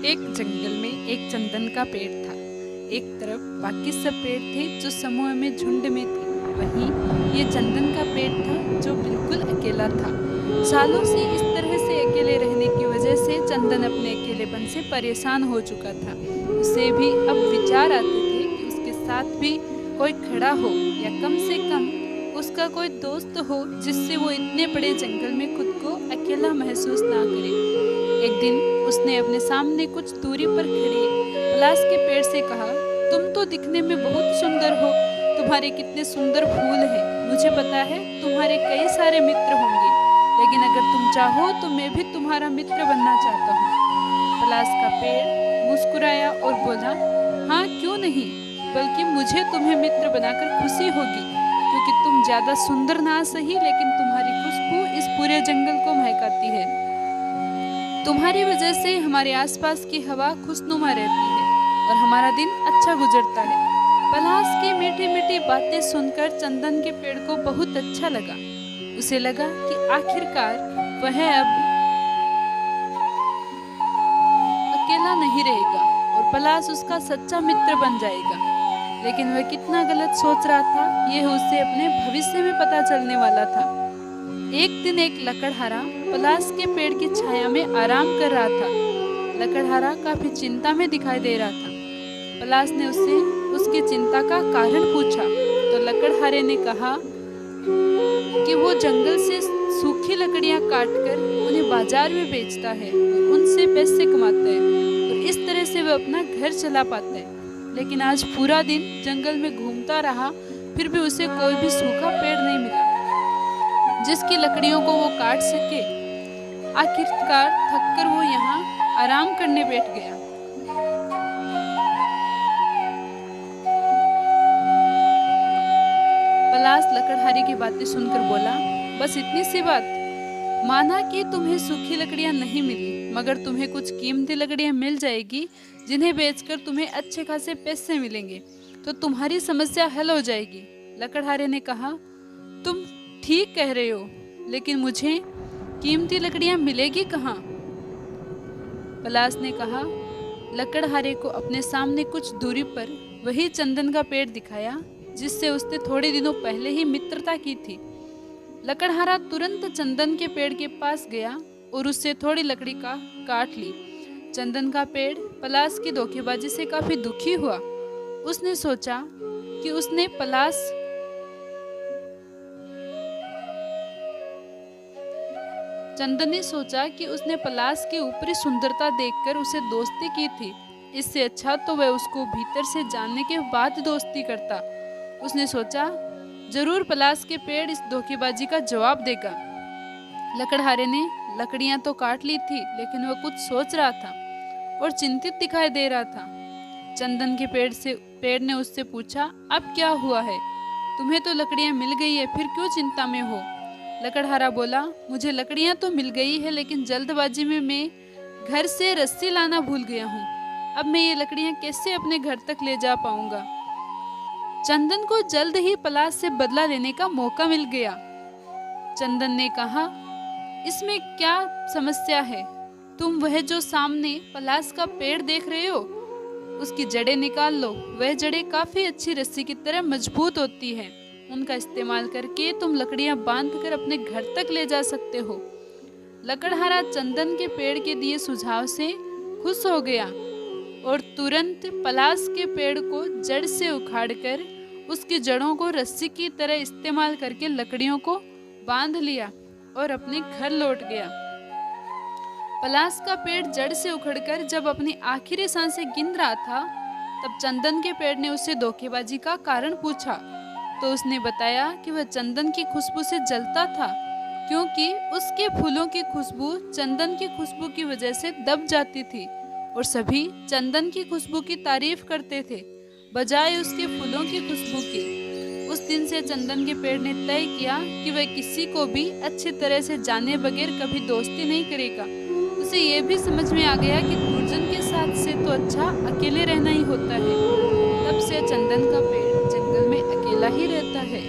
एक जंगल में एक चंदन का पेड़ था। एक तरफ बाकी सब पेड़ थे जो समूह में झुंड में थे, वहीं ये चंदन का पेड़ था जो बिल्कुल अकेला था। सालों से इस तरह से अकेले रहने की वजह से चंदन अपने अकेलेपन से परेशान हो चुका था। उसे भी अब विचार आते थे कि उसके साथ भी कोई खड़ा हो या कम से कम उसका कोई दोस्त हो जिससे वो इतने बड़े जंगल में खुद को अकेला महसूस ना करे। एक दिन उसने अपने सामने कुछ दूरी पर खड़े पलाश के पेड़ से कहा, तुम तो दिखने में बहुत सुंदर हो, तुम्हारे कितने सुंदर फूल हैं। मुझे पता है तुम्हारे कई सारे मित्र होंगे, लेकिन अगर तुम चाहो तो मैं भी तुम्हारा मित्र बनना चाहता हूँ। पलाश का पेड़ मुस्कुराया और बोला, हाँ क्यों नहीं, बल्कि मुझे तुम्हें मित्र बनाकर खुशी होगी, क्योंकि तुम ज्यादा सुंदर ना सही, लेकिन तुम्हारी खुशबू इस पूरे जंगल को महकाती है। तुम्हारी वजह से हमारे आसपास की हवा खुशनुमा रहती है और हमारा दिन अच्छा गुजरता है। पलाश की मीठी मीठी बातें सुनकर चंदन के पेड़ को बहुत अच्छा लगा। उसे लगा कि आखिरकार वह अब अकेला नहीं रहेगा और पलाश उसका सच्चा मित्र बन जाएगा। लेकिन वह कितना गलत सोच रहा था, यह उसे अपने भविष्य में पता चलने वाला था। एक दिन एक लकड़हारा पलाश के पेड़ की छाया में आराम कर रहा था। लकड़हारा काफी चिंता में दिखाई दे रहा था। पलाश ने उससे उसकी चिंता का कारण पूछा तो लकड़हारे ने कहा कि वो जंगल से सूखी लकड़ियां काटकर उन्हें बाजार में बेचता है और उनसे पैसे कमाता है और इस तरह से वह अपना घर चला पाता है। लेकिन आज पूरा दिन जंगल में घूमता रहा, फिर भी उसे कोई भी सूखा पेड़ नहीं मिला जिसकी लकड़ियों को वो काट सके। आखिरकार थककर वो यहाँ आराम करने बैठ गया। पलाश लकड़हारे की बातें सुनकर बोला, बस इतनी सी बात। माना कि तुम्हें सूखी लकड़ियां नहीं मिली, मगर तुम्हें कुछ कीमती लकड़ियां मिल जाएगी जिन्हें बेचकर तुम्हें अच्छे खासे पैसे मिलेंगे, तो तुम्हारी समस्या हल हो जाएगी। लकड़हारे ने कहा, तुम ठीक कह रहे हो, लेकिन मुझे कीमती लकड़ियां मिलेगी कहाँ? पलाश ने कहा। लकड़हारे को अपने सामने कुछ दूरी पर वही चंदन का पेड़ दिखाया जिससे उसने थोड़े दिनों पहले ही मित्रता की थी। लकड़हारा तुरंत चंदन के पेड़ के पास गया और उससे थोड़ी लकड़ी का काट ली। चंदन का पेड़ पलाश की धोखेबाजी से काफी दुखी हुआ। उसने सोचा कि उसने पलाश की ऊपरी सुंदरता देखकर उसे दोस्ती की थी। इससे अच्छा तो वह उसको भीतर से जानने के बाद दोस्ती करता। उसने सोचा, जरूर पलाश के पेड़ इस धोखेबाजी का जवाब देगा। लकड़हारे ने लकड़ियां तो काट ली थी, लेकिन वह कुछ सोच रहा था और चिंतित दिखाई दे रहा था। चंदन के पेड़ ने उससे पूछा, अब क्या हुआ है? तुम्हें तो लकड़ियां मिल गई है, फिर क्यों चिंता में हो? लकड़हारा बोला, मुझे लकड़ियां तो मिल गई है, लेकिन जल्दबाजी में मैं घर से रस्सी लाना भूल गया हूँ। अब मैं ये लकड़ियां कैसे अपने घर तक ले जा पाऊंगा? चंदन को जल्द ही पलाश से बदला लेने का मौका मिल गया। चंदन ने कहा, इसमें क्या समस्या है? तुम वह जो सामने पलाश का पेड़ देख रहे हो, उसकी जड़ें निकाल लो। वह जड़ें काफी अच्छी रस्सी की तरह मजबूत होती हैं। उनका इस्तेमाल करके तुम लकड़ियां बांधकर अपने घर तक ले जा सकते हो। लकड़हारा चंदन के पेड़ के दिए सुझाव से खुश हो गया और तुरंत पलाश के पेड़ को जड़ से उखाड़कर उसकी जड़ों को रस्सी की तरह इस्तेमाल करके लकड़ियों को बांध लिया और अपने घर लौट गया। पलाश का पेड़ जड़ से उखड़कर जब अपनी आखिरी सांसें गिन रहा था, तब चंदन के पेड़ ने उससे धोखेबाजी का कारण पूछा तो उसने बताया कि वह चंदन की खुशबू से जलता था, क्योंकि उसके फूलों की खुशबू चंदन की खुशबू की वजह से दब जाती थी और सभी चंदन की खुशबू की तारीफ करते थे बजाय उसके फूलों की खुशबू की। उस दिन से चंदन के पेड़ ने तय किया कि वह किसी को भी अच्छी तरह से जाने बगैर कभी दोस्ती नहीं करेगा। उसे यह भी समझ में आ गया कि दुर्जन के साथ से तो अच्छा अकेले रहना ही होता है। तब से चंदन का पेड़ जंगल में अकेला ही रहता है।